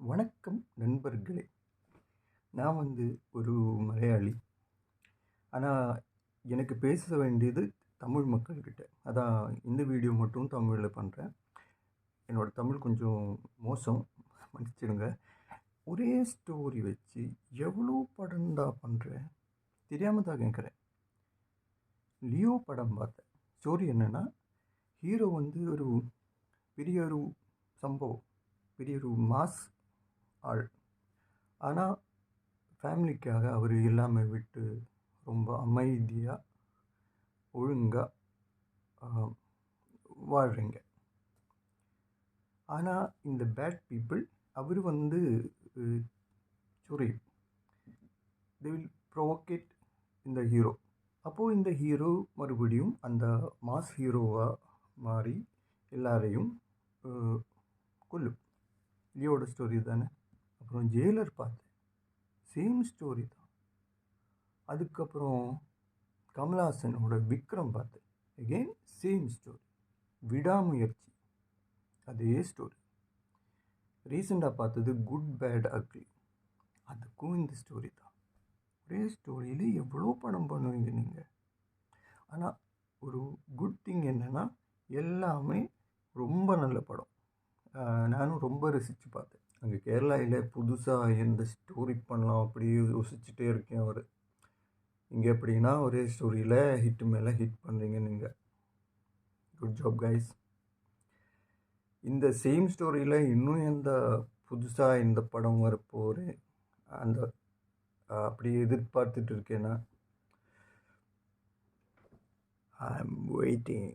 வணக்கம் நண்பர்களே. நான் ஒரு மலையாளி. ஆனால் எனக்கு பேச வேண்டியது தமிழ் மக்கள்கிட்ட. அதான் இந்த வீடியோ மட்டும் தமிழில் பண்ணுறேன். என்னோடய தமிழ் கொஞ்சம் மோசம், மன்னிச்சிடுங்க. ஒரே ஸ்டோரி வச்சு எவ்வளோ படம்டா பண்ணுறேன் தெரியாமல் தான் கேட்குறேன். லியோ படம் பார்த்தேன். ஸ்டோரி என்னென்னா, ஹீரோ ஒரு பெரிய ஒரு சம்பவம், பெரிய ஒரு மாஸ் ஆள். ஆனால் ஃபேமிலிக்காக அவர் எல்லாமே விட்டு ரொம்ப அமைதியாக ஒழுங்காக வாழ்கிறீங்க. ஆனால் இந்த பேட் பீப்புள் அவர் சாரி தே வில் ப்ரொவோகேட் இந்த ஹீரோ. அப்போது இந்த ஹீரோ மறுபடியும் அந்த மாஸ் ஹீரோவாக மாறி எல்லாரையும் கொல்லும். லியோட ஸ்டோரி தானே. அப்புறம் ஜெயிலர் பார்த்தேன், சேம் ஸ்டோரி தான். அதுக்கப்புறம் கமல்ஹாசனோட விக்ரம் பார்த்தேன், அகெயின் சேம் ஸ்டோரி. விடாமுயற்சி, அதே ஸ்டோரி. ரீசெண்டாக பார்த்தது குட் பேட் அக்லி, அதுக்கும் இந்த ஸ்டோரி தான். ஒரே ஸ்டோரியில் எவ்வளோ படம் பண்ணுவீங்க நீங்கள். ஆனால் ஒரு குட் திங் என்னென்னா, எல்லாமே ரொம்ப நல்ல படம். நானும் ரொம்ப ரசித்து பார்த்தேன். அங்கே கேரளாவில் புதுசாக எந்த ஸ்டோரி பண்ணலாம் அப்படி யோசிச்சுட்டே இருக்கேன். இங்கே எப்படின்னா ஒரே ஸ்டோரியில் ஹிட் மேலே ஹிட் பண்ணுறீங்க நீங்கள். Good job guys. இந்த சேம் ஸ்டோரியில் இன்னும் எந்த புதுசாக எந்த படம் வரப்போகிறேன் அந்த அப்படி எதிர்பார்த்துட்டு இருக்கேன்னா, ஐ எம் வெயிட்டிங்.